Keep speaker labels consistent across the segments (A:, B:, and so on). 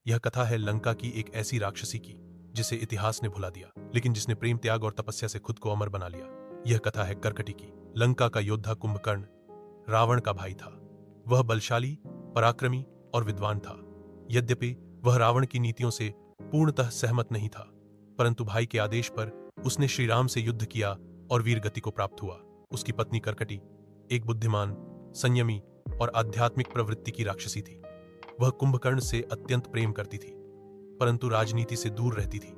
A: यह कथा है लंका की एक ऐसी राक्षसी की जिसे इतिहास ने भुला दिया, लेकिन जिसने प्रेम, त्याग और तपस्या से खुद को अमर बना लिया। यह कथा है कर्कटी की। लंका का योद्धा कुंभकर्ण रावण का भाई था। वह बलशाली, पराक्रमी और विद्वान था। यद्यपि वह रावण की नीतियों से पूर्णतः सहमत नहीं था, परंतु भाई के आदेश पर उसने श्रीराम से युद्ध किया और वीर गति को प्राप्त हुआ। उसकी पत्नी कर्कटी एक बुद्धिमान, संयमी और आध्यात्मिक प्रवृत्ति की राक्षसी थी। वह कुंभकर्ण से अत्यंत प्रेम करती थी, परंतु राजनीति से दूर रहती थी।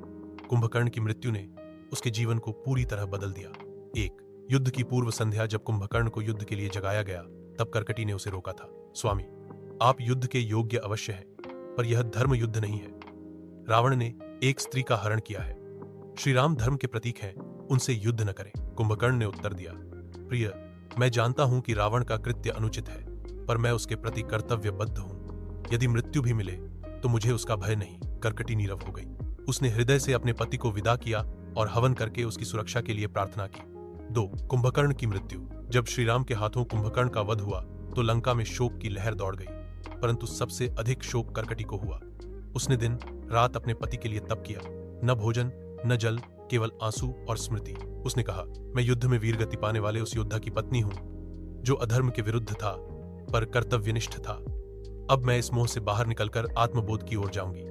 A: कुंभकर्ण की मृत्यु ने उसके जीवन को पूरी तरह बदल दिया। एक युद्ध की पूर्व संध्या जब कुंभकर्ण को युद्ध के लिए जगाया गया, तब कर्कटी ने उसे रोका था। स्वामी, आप युद्ध के योग्य अवश्य हैं, पर यह धर्म युद्ध नहीं है। रावण ने एक स्त्री का हरण किया है। श्री राम धर्म के प्रतीक हैं, उनसे युद्ध न करें। कुंभकर्ण ने उत्तर दिया, प्रिय, मैं जानता हूं कि रावण का कृत्य अनुचित है, पर मैं उसके प्रति कर्तव्यबद्ध हूं। यदि मृत्यु भी मिले तो मुझे उसका भय नहीं। कर्कटी नीरव हो गई। उसने हृदय से अपने पति को विदा किया और हवन करके उसकी सुरक्षा के लिए प्रार्थना की। 2. कुंभकर्ण की मृत्यु। जब श्रीराम के हाथों कुंभकर्ण का वध हुआ तो लंका में शोक की लहर दौड़ गई, परंतु सबसे अधिक शोक कर्कटी को हुआ। उसने दिन रात अपने पति के लिए तप किया। न भोजन, न जल, केवल आंसू और स्मृति। उसने कहा, मैं युद्ध में वीर गति पाने वाले उस योद्धा की पत्नी हूं जो अधर्म के विरुद्ध था पर कर्तव्यनिष्ठ था। अब मैं इस मोह से बाहर निकलकर आत्मबोध की ओर जाऊंगी।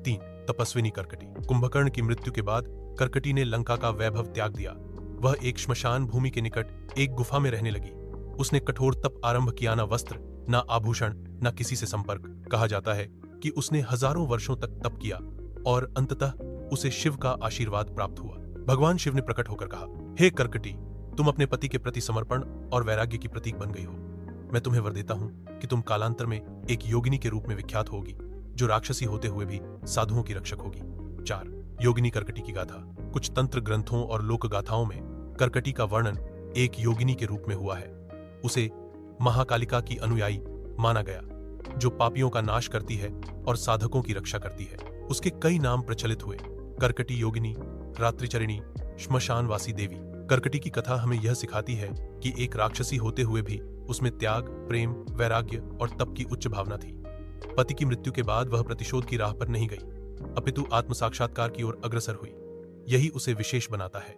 A: 3. तपस्विनी कर्कटी। कुंभकर्ण की मृत्यु के बाद कर्कटी ने लंका का वैभव त्याग दिया। वह एक श्मशान भूमि के निकट एक गुफा में रहने लगी। उसने कठोर तप आरंभ किया। न वस्त्र, न आभूषण, न किसी से संपर्क। कहा जाता है कि उसने हजारों वर्षों तक तप किया और अंततः उसे शिव का आशीर्वाद प्राप्त हुआ। भगवान शिव ने प्रकट होकर कहा, हे कर्कटी, तुम अपने पति के प्रति समर्पण और वैराग्य की प्रतीक बन गई हो। मैं तुम्हें वर देता हूं कि तुम कालांतर में एक योगिनी के रूप में विख्यात होगी, जो राक्षसी होते हुए भी साधुओं की रक्षक होगी। 4. योगिनी कर्कटी की गाथा। कुछ तंत्र ग्रंथों और लोक गाथाओं में कर्कटी का वर्णन एक योगिनी के रूप में हुआ है। उसे महाकालिका की अनुयायी माना गया, जो पापियों का नाश करती है और साधकों की रक्षा करती है। उसके कई नाम प्रचलित हुए, कर्कटी योगिनी, रात्रिचरिणी, श्मशानवासी देवी। कर्कटी की कथा हमें यह सिखाती है कि एक राक्षसी होते हुए भी उसमें त्याग, प्रेम, वैराग्य और तप की उच्च भावना थी। पति की मृत्यु के बाद वह प्रतिशोध की राह पर नहीं गई, अपितु आत्म साक्षात्कार की ओर अग्रसर हुई। यही उसे विशेष बनाता है।